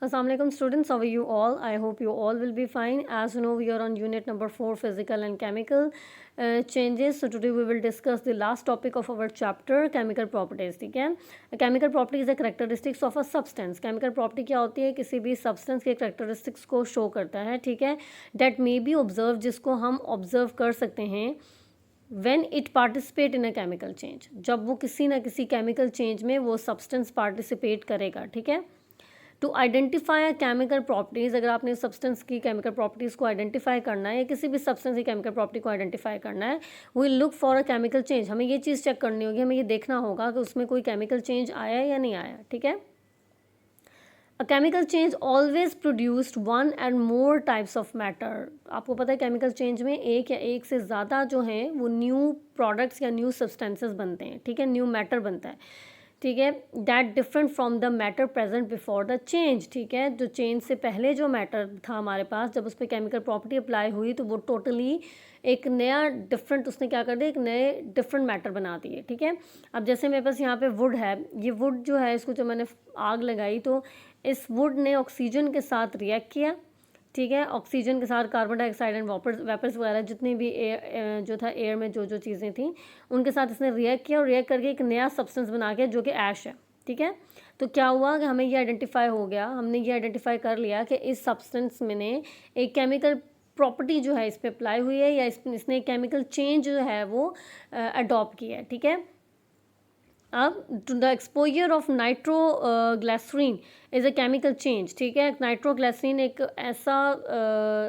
Assalamualaikum students, how are you all? I hope you all will be fine. As you know, we are on unit number 4, physical and chemical changes. So today we will discuss the last topic of our chapter, chemical properties. ठीक है, chemical property is a characteristics of a substance. chemical property क्या होती है? किसी भी substance के characteristics को show करता है, ठीक है, that may be observed, जिसको हम observe कर सकते हैं when it participate in a chemical change, जब वो किसी ना किसी chemical change में वो substance participate करेगा, ठीक है. टू आइडेंटिफाई केमिकल प्रॉपर्टीज़, अगर आपने सब्सटेंस की केमिकल प्रॉपर्टीज़ को आइडेंटिफाई करना है या किसी भी सब्सटेंस की केमिकल प्रॉपर्टी को आइडेंटिफाई करना है, we look for a chemical change. हमें ये चीज़ चेक करनी होगी, हमें ये देखना होगा कि उसमें कोई केमिकल चेंज आया या नहीं आया, ठीक है. अ chemical change always produced one and more types of matter. आपको पता है केमिकल चेंज में एक या एक से ज़्यादा जो हैं वो न्यू प्रोडक्ट्स या न्यू सब्सटेंसेस बनते हैं, ठीक है, न्यू मैटर बनता है, ठीक है, that different from the matter present before the change. ठीक है, जो चेंज से पहले जो मैटर था हमारे पास, जब उस पर केमिकल प्रॉपर्टी अप्लाई हुई तो वो टोटली एक नया डिफरेंट, उसने क्या कर दिया, एक नए डिफरेंट मैटर बना दिए, ठीक है. अब जैसे मेरे पास यहाँ पे वुड है, ये वुड जो है इसको जब मैंने आग लगाई तो इस वुड ने ऑक्सीजन के साथ रिएक्ट किया, ठीक है, ऑक्सीजन के साथ कार्बन डाइऑक्साइड एंड वेपर्स वगैरह जितनी भी एयर जो था, एयर में जो जो चीज़ें थी उनके साथ इसने रिएक्ट किया और रिएक्ट करके एक नया सब्सटेंस बना के जो कि ऐश है, ठीक है. तो क्या हुआ कि हमें ये आइडेंटिफाई हो गया, हमने ये आइडेंटिफाई कर लिया कि इस सब्सटेंस में ने एक केमिकल प्रॉपर्टी जो है इस पर अप्लाई हुई है या इसने केमिकल चेंज जो है वो अडॉप्ट किया है, ठीक है. अब to the exposure of nitroglycerin is a chemical change, ठीक है. नाइट्रोग्लिसरीन एक ऐसा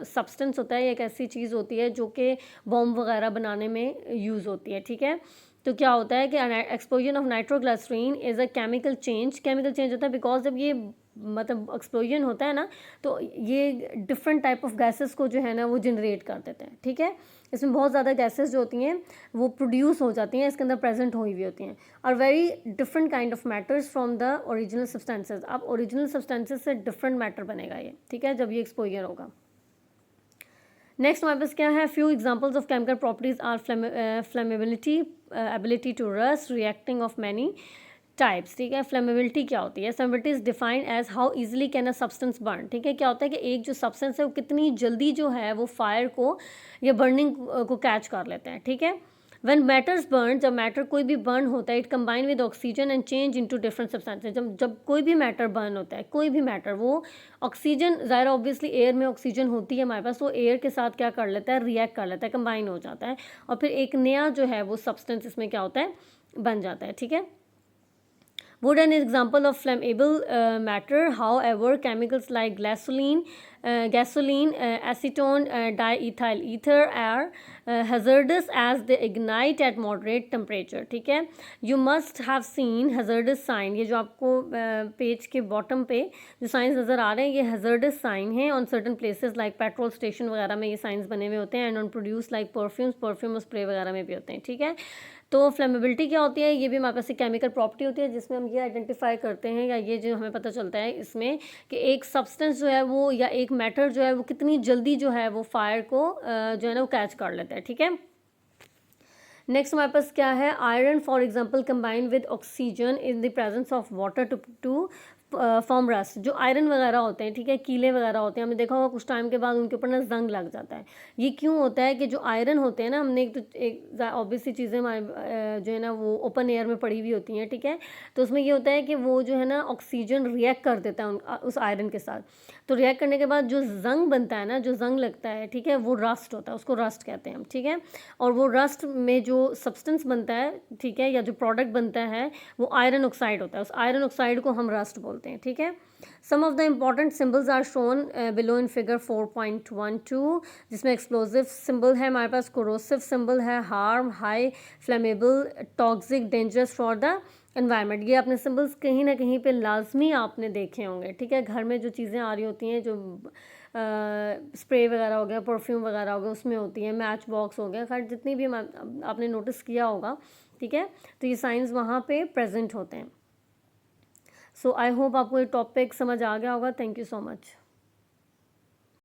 सब्सटेंस होता है, एक ऐसी चीज़ होती है जो कि बॉम्ब वगैरह बनाने में यूज़ होती है, ठीक है. तो क्या होता है कि exposure of nitroglycerin is a chemical change होता है बिकॉज जब ये मतलब एक्सप्लोजन होता है ना तो ये डिफरेंट टाइप ऑफ गैसेस को जो है ना वो जनरेट कर देते हैं, ठीक है. इसमें बहुत ज़्यादा गैसेस जो होती हैं वो प्रोड्यूस हो जाती हैं, इसके अंदर प्रेजेंट हुई हुई होती हैं, और very different kind of matters from the original substances. अब ओरिजिनल सब्सटेंसेज से डिफरेंट मैटर बनेगा ये, ठीक है, जब ये एक्सपोजर होगा. नेक्स्ट हमारे पास क्या है, few examples of chemical properties are flammability, ability to rust, reacting of many types, ठीक है. फ्लेमेबिलिटी क्या होती है? Flammability is defined as how easily can a substance burn, ठीक है. क्या होता है कि एक जो सब्सटेंस है वो कितनी जल्दी जो है वो फायर को या बर्निंग को कैच कर लेते हैं, ठीक है. व्हेन मैटर्स बर्न, जब मैटर कोई भी बर्न होता है, it combine with oxygen and change into different substances. जब कोई भी मैटर बर्न होता है, कोई भी मैटर, वो ऑक्सीजन, ज़ाहिर ऑब्वियसली एयर में ऑक्सीजन होती है हमारे पास, वो एयर के साथ क्या कर लेता है, रिएक्ट कर लेता है, कंबाइन हो जाता है और फिर एक नया जो है वो सब्सटेंस इसमें क्या होता है, बन जाता है, ठीक है. Wood an example of flammable matter. However, chemicals like gasoline, acetone, diethyl ether are hazardous as they ignite at moderate temperature. ठीक है. You must have seen hazardous sign. ये जो आपको पेज के बॉटम पे जो साइंस नज़र आ रहे हैं ये hazardous sign है. On certain places like petrol station वगैरह में ये साइंस बने हुए होते हैं. And on produce like perfume spray वगैरह में भी होते हैं, ठीक है. तो फ्लेमेबिलिटी क्या होती है, ये भी हमारे पास एक केमिकल प्रॉपर्टी होती है जिसमें हम ये आइडेंटिफाई करते हैं या ये जो हमें पता चलता है इसमें कि एक सब्सटेंस जो है वो या एक मैटर जो है वो कितनी जल्दी जो है वो फायर को जो है ना वो कैच कर लेता है, ठीक है. नेक्स्ट हमारे पास क्या है, iron for example combine with oxygen in the presence of water to form rust. जो आयरन वगैरह होते हैं, ठीक है, कीले वगैरह होते हैं, हमने देखा होगा कुछ टाइम के बाद उनके ऊपर ना जंग लग जाता है. ये क्यों होता है कि जो आयरन होते हैं ना, हमने एक ऑब्वियसली चीज़ें हमारे जो है ना वो ओपन एयर में पड़ी हुई होती हैं, ठीक है. तो उसमें ये होता है कि वो जो है ना ऑक्सीजन रिएक्ट कर देता है उस आयरन के साथ. तो रिएक्ट करने के बाद जो जंग बनता है ना, जो जंग लगता है, ठीक है, वो रस्ट होता है, उसको रस्ट कहते हैं हम, ठीक है. और वो रस्ट में जो सब्सटेंस बनता है, ठीक है, या जो प्रोडक्ट बनता है वो आयरन ऑक्साइड होता है. उस आयरन ऑक्साइड को हम रस्ट बोलते हैं, ठीक है. Some of the important symbols are shown below in figure 4.12, जिसमें एक्सप्लोजिव सिंबल है हमारे पास, कोरोसिव सिंबल है, harm, high, flammable, toxic, dangerous for the environment. ये अपने सिंबल्स कहीं ना कहीं पे लाजमी आपने देखे होंगे, ठीक है. घर में जो चीज़ें आ रही होती हैं, जो स्प्रे वगैरह हो गया, परफ्यूम वगैरह हो गया, उसमें होती है, मैच बॉक्स हो गया, खैर जितनी भी आपने नोटिस किया होगा, ठीक है. तो ये साइंस वहाँ पे प्रेजेंट होते हैं. सो आई होप आपको ये टॉपिक समझ आ गया होगा. Thank you so much.